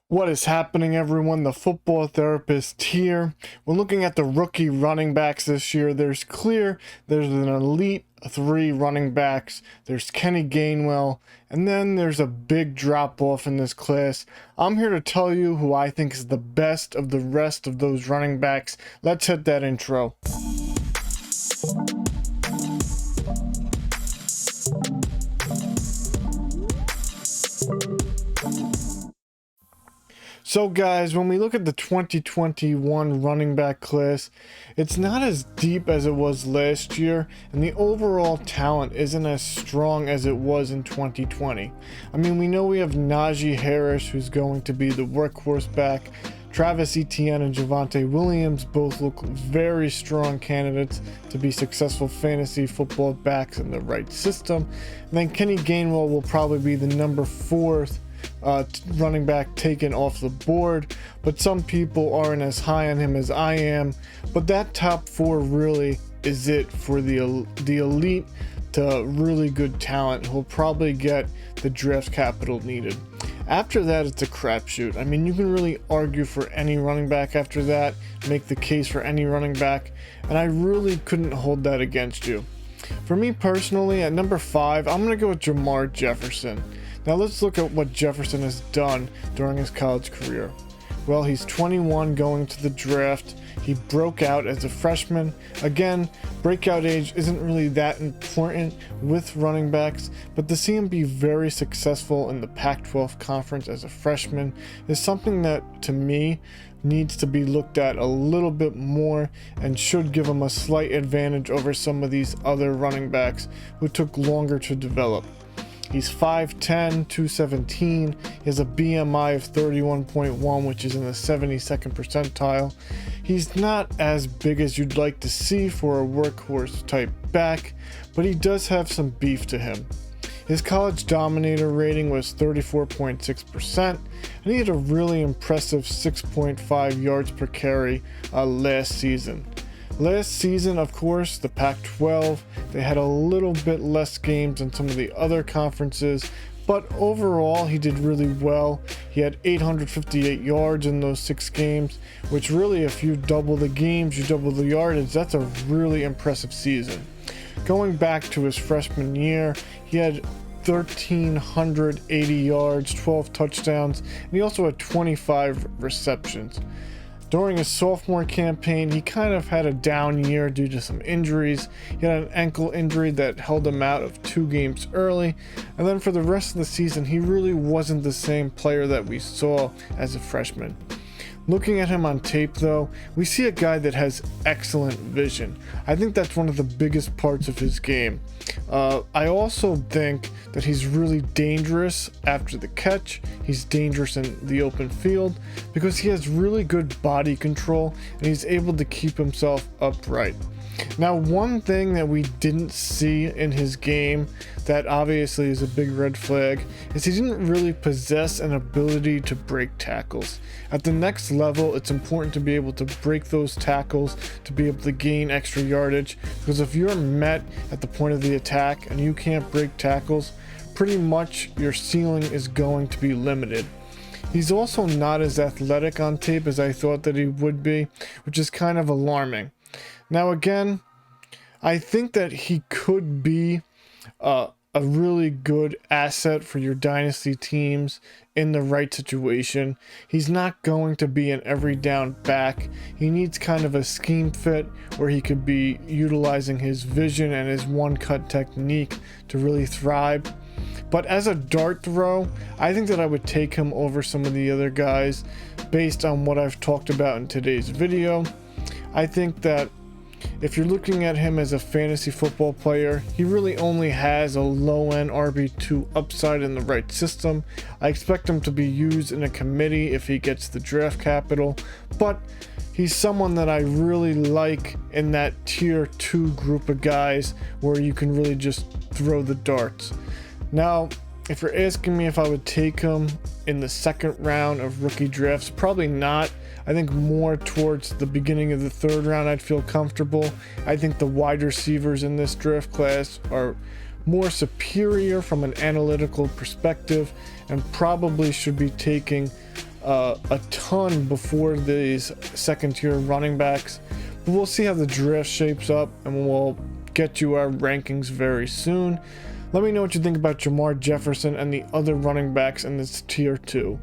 What is happening, everyone? The football therapist here. When looking at the rookie running backs this year, there's an elite three running backs. There's Kenny Gainwell, and then there's a big drop off in this class. I'm here to tell you who I think is the best of the rest of those running backs. Let's hit that intro. So guys, when we look at the 2021 running back class, it's not as deep as it was last year, and the overall talent isn't as strong as it was in 2020. I mean, we know we have Najee Harris, who's going to be the workhorse back. Travis Etienne and Javonte Williams both look very strong candidates to be successful fantasy football backs in the right system. And then Kenny Gainwell will probably be the number 4 running back taken off the board, but some people aren't as high on him as I am. But that top 4 really is it for the elite to really good talent who'll probably get the draft capital needed. After that, it's a crapshoot. I mean, you can really argue for any running back after that, make the case for any running back, and I really couldn't hold that against you. For me personally, at number 5, I'm going to go with Jermar Jefferson. Now let's look at what Jefferson has done during his college career. Well, he's 21 going to the draft. He broke out as a freshman. Again, breakout age isn't really that important with running backs, but to see him be very successful in the Pac-12 conference as a freshman is something that, to me, needs to be looked at a little bit more and should give him a slight advantage over some of these other running backs who took longer to develop. He's 5'10", 217. He has a BMI of 31.1, which is in the 72nd percentile. He's not as big as you'd like to see for a workhorse type back, but he does have some beef to him. His college dominator rating was 34.6%, and he had a really impressive 6.5 yards per carry last season. Last season, of course, the Pac-12, they had a little bit less games than some of the other conferences, but overall he did really well. He had 858 yards in those 6 games, which really, if you double the games, you double the yardage, that's a really impressive season. Going back to his freshman year, he had 1,380 yards, 12 touchdowns, and he also had 25 receptions. During his sophomore campaign, he kind of had a down year due to some injuries. He had an ankle injury that held him out of 2 games early, and then for the rest of the season, he really wasn't the same player that we saw as a freshman. Looking at him on tape, though, we see a guy that has excellent vision. I think that's one of the biggest parts of his game. I also think that he's really dangerous after the catch. He's dangerous in the open field because he has really good body control and he's able to keep himself upright. Now, one thing that we didn't see in his game that obviously is a big red flag is he didn't really possess an ability to break tackles. At the next level, it's important to be able to break those tackles to be able to gain extra yardage, because if you're met at the point of the attack and you can't break tackles, pretty much your ceiling is going to be limited. He's also not as athletic on tape as I thought that he would be, which is kind of alarming. Now again, I think that he could be a really good asset for your dynasty teams in the right situation. He's not going to be an every down back. He needs kind of a scheme fit where he could be utilizing his vision and his one cut technique to really thrive. But as a dart throw, I think that I would take him over some of the other guys based on what I've talked about in today's video. I think that if you're looking at him as a fantasy football player, he really only has a low-end RB2 upside in the right system. I expect him to be used in a committee if he gets the draft capital, but he's someone that I really like in that tier 2 group of guys where you can really just throw the darts. Now, if you're asking me if I would take him in the 2nd round of rookie drafts, probably not. I think more towards the beginning of the 3rd round I'd feel comfortable. I think the wide receivers in this draft class are more superior from an analytical perspective and probably should be taking a ton before these second tier running backs, but we'll see how the draft shapes up, and we'll get you our rankings very soon. Let me know what you think about Jermar Jefferson and the other running backs in this tier 2.